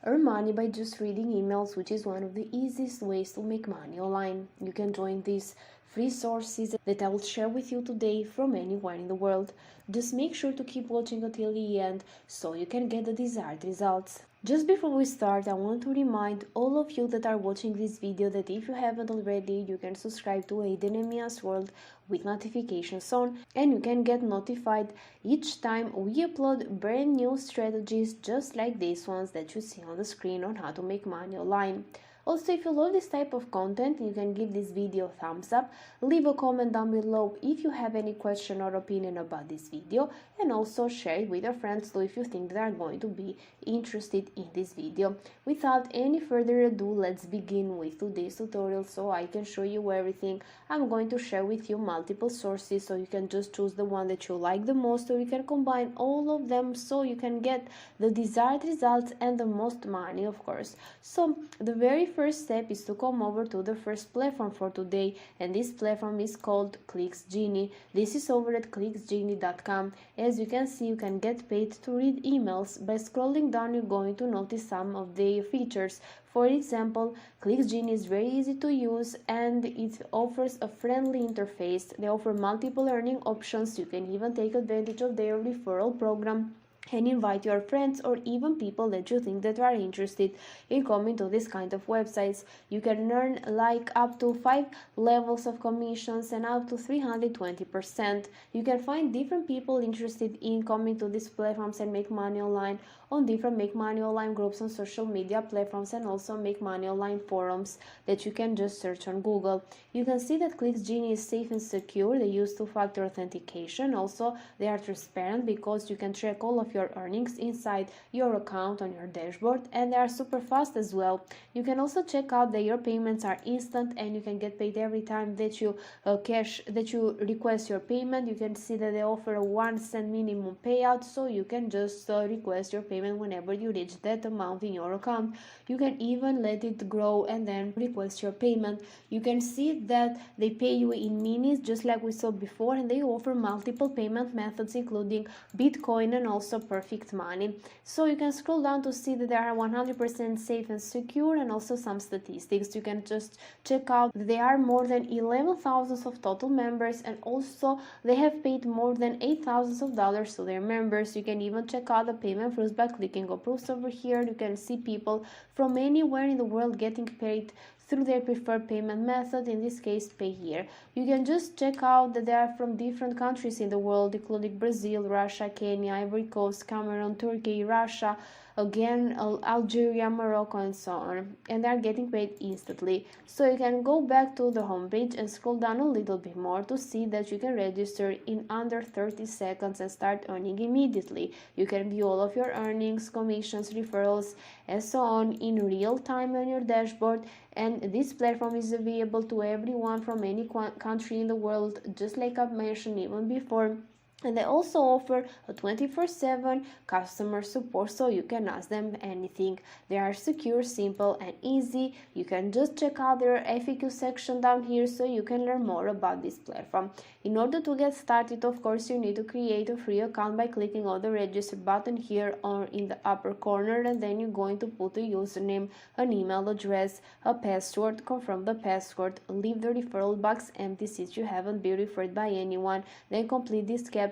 Earn money by just reading emails, which is one of the easiest ways to make money online. You can join these free sources that I will share with you today from anywhere in the world. Just make sure to keep watching until the end so you can get the desired results. Just before we start, I want to remind all of you that are watching this video that if you haven't already, you can subscribe to Aiden and Mia's World with notifications on, and you can get notified each time we upload brand new strategies just like these ones that you see on the screen on how to make money online. Also, if you love this type of content, you can give this video a thumbs up, leave a comment down below if you have any question or opinion about this video, and also share it with your friends too if you think they are going to be interested in this video. Without any further ado, let's begin with today's tutorial so I can show you everything. I'm going to share with you multiple sources so you can just choose the one that you like the most, so you can combine all of them so you can get the desired results and the most money, of course. So the very first step is to come over to the first platform for today, and this platform is called ClicksGenie. This is over at clicksgenie.com. As you can see, you can get paid to read emails. By scrolling down, you're going to notice some of their features. For example, ClicksGenie is very easy to use and it offers a friendly interface. They offer multiple earning options. You can even take advantage of their referral program and invite your friends or even people that you think that are interested in coming to this kind of websites. You can earn like up to 5 levels of commissions and up to 320%. You can find different people interested in coming to these platforms and make money online on different make money online groups on social media platforms, and also make money online forums that you can just search on Google. You can see that ClicksGenie is safe and secure. They use two-factor authentication. Also, they are transparent because you can track all of your earnings inside your account on your dashboard, and they are super fast as well. You can also check out that your payments are instant and you can get paid every time that you request your payment. You can see that they offer a 1 cent minimum payout, so you can just request your payment whenever you reach that amount in your account. You can even let it grow and then request your payment. You can see that they pay you in minutes just like we saw before, and they offer multiple payment methods including Bitcoin and also Perfect Money. So you can scroll down to see that they are 100% safe and secure, and also some statistics. You can just check out that there are more than 11,000 of total members, and also they have paid more than $8,000 to their members. You can even check out the payment flows by clicking approves over here. You can see people from anywhere in the world getting paid through their preferred payment method, in this case pay here. You can just check out that they are from different countries in the world, including Brazil, Russia, Kenya, Ivory Coast, Cameroon, Turkey, Russia, again Algeria, Morocco, and so on, and they are getting paid instantly. So you can go back to the home page and scroll down a little bit more to see that you can register in under 30 seconds and start earning immediately. You can view all of your earnings, commissions, referrals, and so on in real time on your dashboard, and this platform is available to everyone from any country in the world, just like I've mentioned even before. And they also offer a 24/7 customer support, so you can ask them anything. They are secure, simple, and easy. You can just check out their FAQ section down here so you can learn more about this platform. In order to get started, of course, you need to create a free account by clicking on the register button here or in the upper corner, and then you're going to put a username, an email address, a password, confirm the password, leave the referral box empty since you haven't been referred by anyone, then complete this captcha,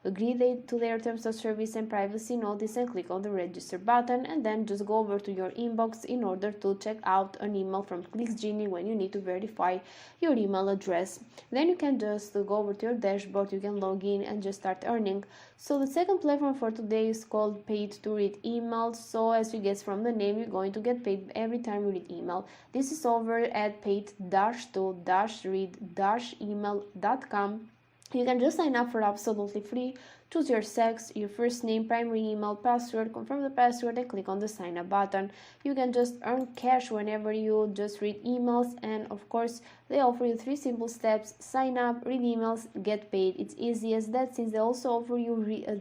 agree to their terms of service and privacy notice, and click on the register button, and then just go over to your inbox in order to check out an email from ClicksGenie when you need to verify your email address. Then you can just go over to your dashboard, you can log in and just start earning. So the second platform for today is called Paid to Read Email. So as you guess from the name, you're going to get paid every time you read email. This is over at paid-to-read-email.com. You can just sign up for absolutely free. Choose your sex, your first name, primary email, password, confirm the password, and click on the sign up button. You can just earn cash whenever you just read emails, and of course they offer you 3 simple steps: sign up, read emails, get paid. It's easy as that, since they also offer you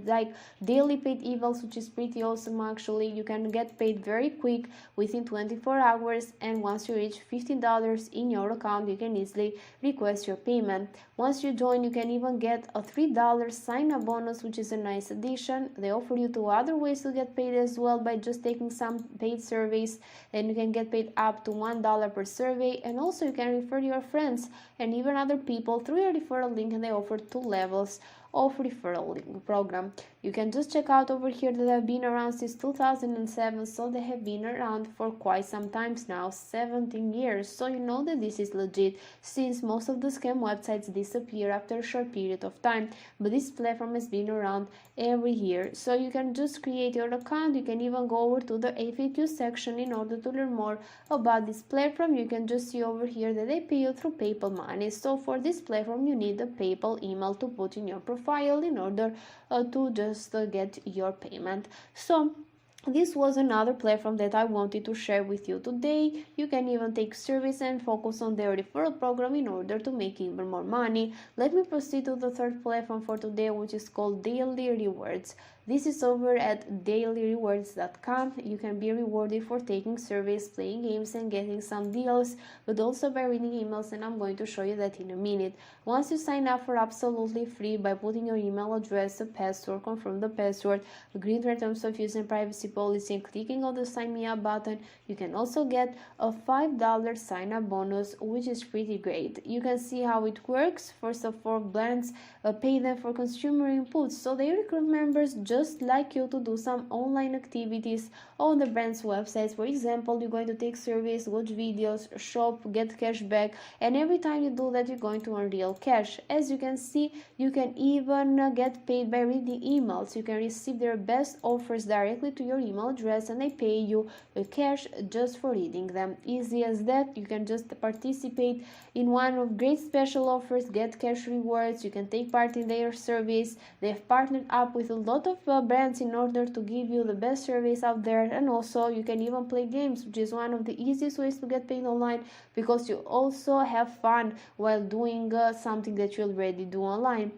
like daily paid emails, which is pretty awesome actually. You can get paid very quick within 24 hours, and once you reach $15 in your account, you can easily request your payment. Once you join, you can even get a $3 sign up bonus emails, which is a nice addition. They offer you two other ways to get paid as well by just taking some paid surveys, and you can get paid up to $1 per survey. And also you can refer your friends and even other people through your referral link, and they offer two levels of referral link program. You can just check out over here that have been around since 2007, so they have been around for quite some times now, 17 years. So you know that this is legit, since most of the scam websites disappear after a short period of time, but this platform has been around every year. So you can just create your account. You can even go over to the FAQ section in order to learn more about this platform. You can just see over here that they pay you through PayPal money. So for this platform you need a PayPal email to put in your profile in order to just get your payment. So this was another platform that I wanted to share with you today. You can even take service and focus on their referral program in order to make even more money. Let me proceed to the third platform for today, which is called Daily Rewards. This is over at dailyrewards.com. You can be rewarded for taking surveys, playing games, and getting some deals, but also by reading emails, and I'm going to show you that in a minute. Once you sign up for absolutely free by putting your email address, a password, confirm the password, agree to terms of use and privacy policy, and clicking on the sign me up button, you can also get a $5 sign up bonus, which is pretty great. You can see how it works. First of all, brands pay them for consumer inputs, so they recruit members just like you to do some online activities on the brand's websites. For example, you're going to take surveys, watch videos, shop, get cash back, and every time you do that you're going to earn real cash. As you can see, you can even get paid by reading emails. You can receive their best offers directly to your email address, and they pay you cash just for reading them. Easy as that. You can just participate in one of great special offers, get cash rewards. You can take part in their surveys. They've partnered up with a lot of brands in order to give you the best surveys out there, and also you can even play games, which is one of the easiest ways to get paid online, because you also have fun while doing something that you already do online.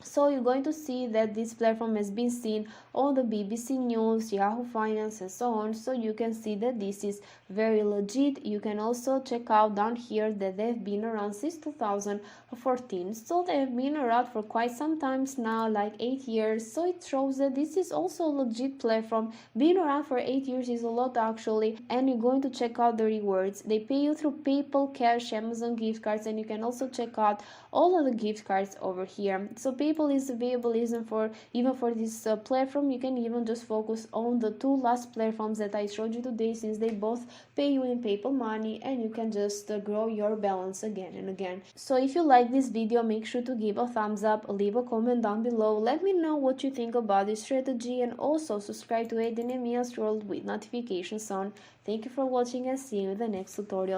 So you're going to see that this platform has been seen on the BBC News, Yahoo Finance, and so on. So you can see that this is very legit. You can also check out down here that they've been around since 2014. So they've been around for quite some times now, like 8 years. So it shows that this is also a legit platform. Being around for 8 years is a lot actually. And you're going to check out the rewards. They pay you through PayPal, Cash, Amazon gift cards, and you can also check out all of the gift cards over here. So PayPal is available even for this platform. You can even just focus on the two last platforms that I showed you today, since they both pay you in PayPal money, and you can just grow your balance again and again. So if you like this video, make sure to give a thumbs up, leave a comment down below, let me know what you think about this strategy, and also subscribe to Aiden and Mia's World with notifications on. Thank you for watching, and see you in the next tutorial.